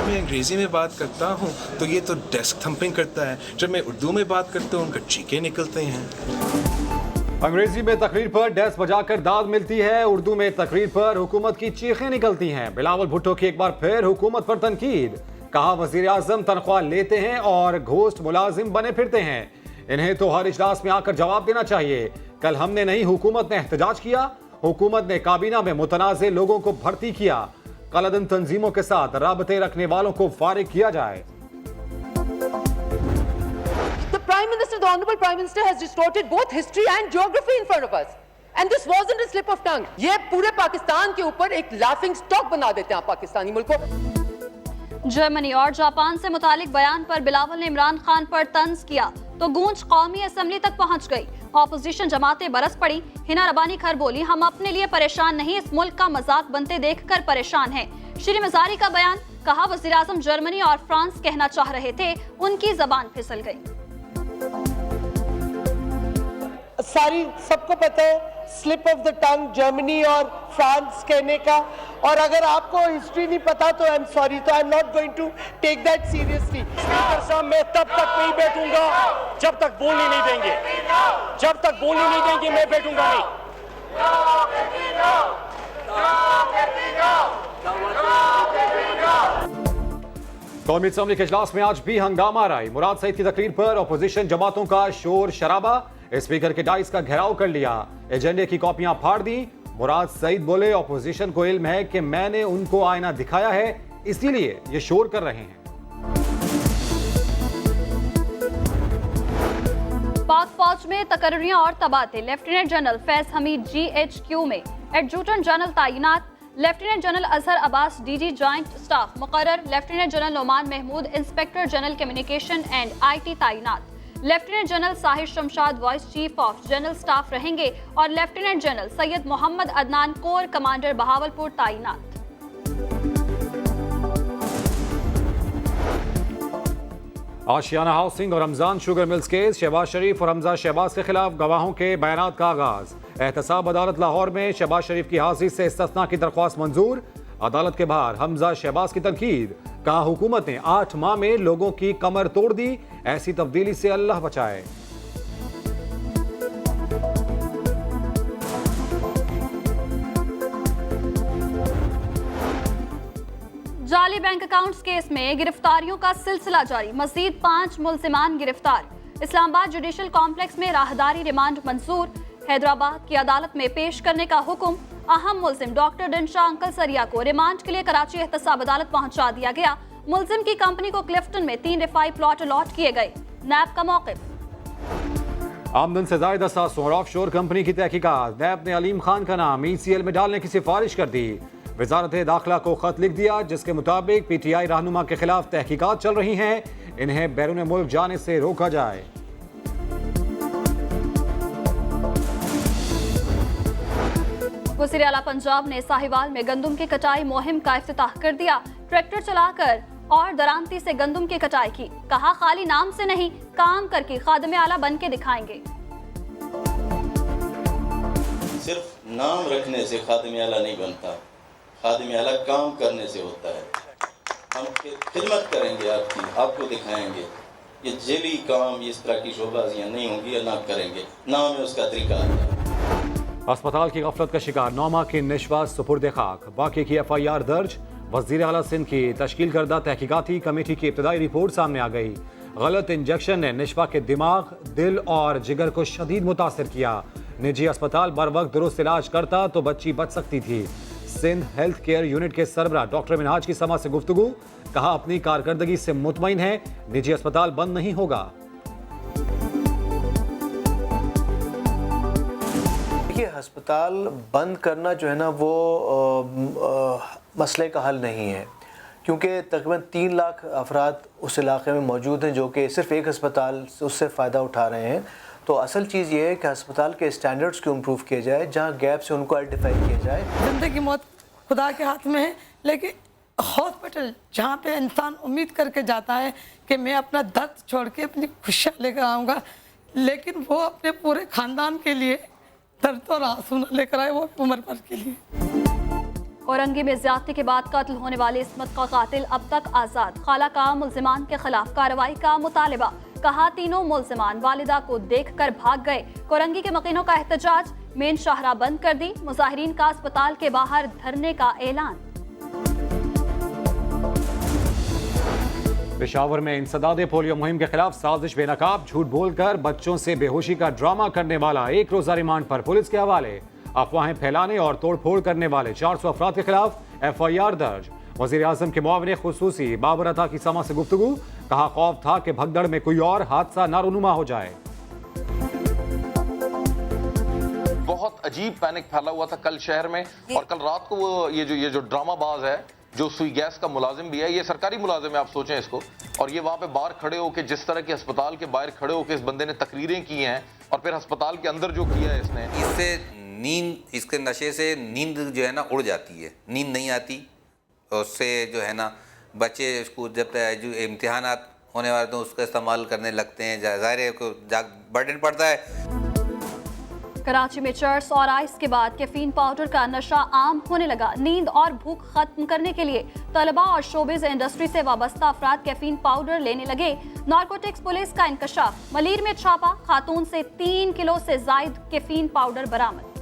जब मैं अंग्रेजी में बात करता हूँ तो ये तो डेस्क थंपिंग करता है, जब मैं उर्दू में बात करता हूँ उनका चीखे निकलते हैं। अंग्रेजी में तकरीर पर डेस्क बजाकर दाद मिलती है, उर्दू में तकरीर पर हुकूमत की चीखें निकलती हैं। बिलावल भुट्टो की एक बार फिर हुकूमत पर तनकीद, कहा वजीर आजम तनख्वाह लेते हैं और घोस्ट मुलाजिम बने फिरते हैं, इन्हें तो हर इजलास में आकर जवाब देना चाहिए। कल हमने नहीं हुकूमत ने एहतजाज किया, हुकूमत ने काबीना में मुतनाज़े लोगों को भर्ती किया, कलअदन तंजीमों के साथ राबते रखने वालों को फारिग किया जाए। The Prime Minister, the Honorable Prime Minister has distorted both history and geography in front of us. And this wasn't a slip of tongue. ये पूरे पाकिस्तान के ऊपर एक laughing stock बना देते हैं पाकिस्तानी मुल्क को। जर्मनी और जापान से मुतालिक बयान पर बिलावल ने इमरान खान पर तंज किया तो गूंज कौमी असम्बली तक पहुंच गई। ऑपोजिशन जमातें बरस पड़ी। हिना रबानी खर बोली, हम अपने लिए परेशान नहीं, इस मुल्क का मजाक बनते देखकर परेशान हैं। श्री मजारी का बयान, कहा वज़ीर आज़म जर्मनी और फ्रांस कहना चाह रहे थे, उनकी जबान फिसल गई। सारी सबको पता है slip of the tongue Germany और फ्रांस कहने का, और अगर आपको हिस्ट्री नहीं पता तो आई एम सॉरी, तो I am not going to take that seriously. Speaker साहब, मैं तब तक नहीं बैठूंगा जब तक बोलने नहीं देंगे, जब तक बोलने नहीं देंगे मैं बैठूंगा नहीं। कौमी असम्बली के इजलास में आज भी हंगामा रहा। मुराद सईद की तकरीर पर अपोजिशन जमातों का शोर शराबा, स्पीकर के डाइस का घेराव कर लिया, एजेंडे की कॉपियां फाड़ दी। मुराद सईद बोले, अपोजिशन को इल्म है कि मैंने उनको आईना दिखाया है, इसीलिए ये शोर कर रहे हैं। पाक फौज में तकर्रियां और तबादले, lieutenant general Faiz Hamid GHQ में एडजुटेंट जनरल तैनात, lieutenant general Azhar Abbas DG joint staff मुकर्रर, lieutenant general Noman Mahmood inspector general communication and IT तैनात, lieutenant general Sahir Shamshad vice chief of general staff रहेंगे और lieutenant general Syed Mohammad Adnan corps commander Bahawalpur तैनात। आशियाना हाउसिंग और Ramzan sugar mills case, Shehbaz Sharif और हमजा शहबाज के खिलाफ गवाहों के बयानात का आगाज। एहतसाब अदालत लाहौर में शहबाज शरीफ की हाजिरी से इस्तिस्ना की दरख्वास्त मंजूर। अदालत के बाहर हमजा शहबाज की तनकीद, कहा हुकूमत ने 8 माह में लोगों की कमर तोड़ दी, ऐसी तब्दीली से अल्लाह बचाए। जाली बैंक अकाउंट्स केस में गिरफ्तारियों का सिलसिला जारी, मजीद 5 मुल्जिमान गिरफ्तार। इस्लामाबाद जुडिशल कॉम्प्लेक्स में राहदारी रिमांड मंजूर, हैदराबाद की अदालत में पेश करने का हुक्म। अहम मुल्जिम डॉक्टर दिनशा अंकल सरिया को रिमांड के लिए कराची एहतसाब अदालत पहुंचा दिया गया। मुल्जिम की कंपनी को क्लिफ्टन में 3 रिफाई प्लॉट अलॉट किए गए। नैब का मौक़िफ़, आमदन से ज़ायद असासों और ऑफशोर कंपनी की तहकीकात, नैब ने अलीम खान का नाम ECL में डालने की सिफारिश कर दी। वजारत दाखिला को खत लिख दिया जिसके मुताबिक PTI रहनुमा के खिलाफ तहकीकात चल रही हैं, इन्हें बैरून मुल्क जाने से रोका जाए। वज़ीर आला पंजाब ने साहिवाल में गंदम की कटाई मुहिम का इफ्तिताह कर दिया। ट्रैक्टर चलाकर और दरांती से गंदम की कटाई की, कहा खाली नाम से नहीं, काम करके खादिम आला बन के दिखाएंगे। सिर्फ नाम रखने से खादिम आला नहीं बनता, खादिम आला काम करने से होता है। हम खिदमत करेंगे आपकी, आपको दिखाएंगे। ये जेली काम, इस तरह की शोबाजियाँ नहीं होंगी या ना करेंगे, नाम है उसका तरीका आता है। अस्पताल की गफलत का शिकार नौमा की निशवा सुपुर्द खाक, वाक़े की FIR दर्ज। वज़ीर आला सिंध की तश्कील करदा तहकीकाती कमेटी की इब्तदाई रिपोर्ट सामने आ गई। गलत इंजेक्शन ने निशवा के दिमाग, दिल और जिगर को शदीद मुतासर किया। निजी अस्पताल बर वक्त दुरुस्त इलाज करता तो बच्ची बच सकती थी। सिंध हेल्थ केयर यूनिट के सरबरा डॉक्टर मिनहाज की समा से गुफ्तगू, कहा अपनी कारकर्दगी से मुतमईन है, निजी अस्पताल बंद नहीं होगा। देखिए, अस्पताल बंद करना जो है ना वो मसले का हल नहीं है, क्योंकि तकरीबन 3 लाख अफराद उस इलाके में मौजूद हैं जो कि सिर्फ एक अस्पताल से उससे फ़ायदा उठा रहे हैं। तो असल चीज़ ये है कि अस्पताल के स्टैंडर्ड्स को इम्प्रूव किया जाए, जहाँ गैप से उनको आइडेंटिफाई किया जाए। ज़िंदगी मौत खुदा के हाथ में है, लेकिन हॉस्पिटल जहाँ पे इंसान उम्मीद करके जाता है कि मैं अपना दर्द छोड़ के अपनी खुशियाँ लेकर आऊँगा, लेकिन वो अपने पूरे ख़ानदान के लिए दर्द और आंसू न लेकर आए, वो उम्र भर के लिए। कोरंगी में ज्यादती के बाद कत्ल होने वाले इस्मत का कातिल अब तक आजाद। खाला का मुल्जिमान के खिलाफ कार्रवाई का मुतालिबा। कहा तीनों मुल्जिमान वालिदा को देखकर भाग गए। कोरंगी के मकीनों का एहतजाज। मेन शाहरा बंद कर दी। मुजाहिरीन का अस्पताल के बाहर धरने का ऐलान। पेशावर में इंसदादे पोलियो मुहिम के खिलाफ साजिश बेनकाब। झूठ बोलकर बच्चों से बेहोशी का ड्रामा करने वाला 1 रोजा रिमांड पर पुलिस के हवाले। अफवाहें फैलाने और तोड़फोड़ करने वाले 400 अफराद के खिलाफ FIR दर्ज। वजीर आजम के मुआविन खुसूसी बाबर अता की समा से गुफ्तगू। कहा खौफ था कि भगदड़ में कोई और हादसा ना रुनुमा हो जाए। बहुत अजीब पैनिक फैला हुआ था कल शहर में, और कल रात को वो ये जो ड्रामाबाज है, जो सुई गैस का मुलाजिम भी है, ये सरकारी मुलाजिम है, आप सोचें इसको, और ये वहां पे बाहर खड़े होकर, जिस तरह के अस्पताल के बाहर खड़े होकर इस बंदे ने तकरीरें की हैं, और फिर अस्पताल के अंदर जो किया है इसने, इससे नींद, इसके नशे से नींद जो है ना उड़ जाती है, नींद नहीं आती, उससे जो है ना बच्चे उसको जब इम्तिहान होने वाले तो उसका इस्तेमाल करने लगते हैं, ज़ाहिर है को बर्डन पड़ता है। कराची में चर्स और आइस के बाद कैफीन पाउडर का नशा आम होने लगा। नींद और भूख खत्म करने के लिए तलबा और शोबिज इंडस्ट्री से वाबस्ता अफराद कैफीन पाउडर लेने लगे। नारकोटिक्स पुलिस का इंकशाफ। मलीर में छापा। खातून से 3 किलो से जायद कैफीन पाउडर बरामद।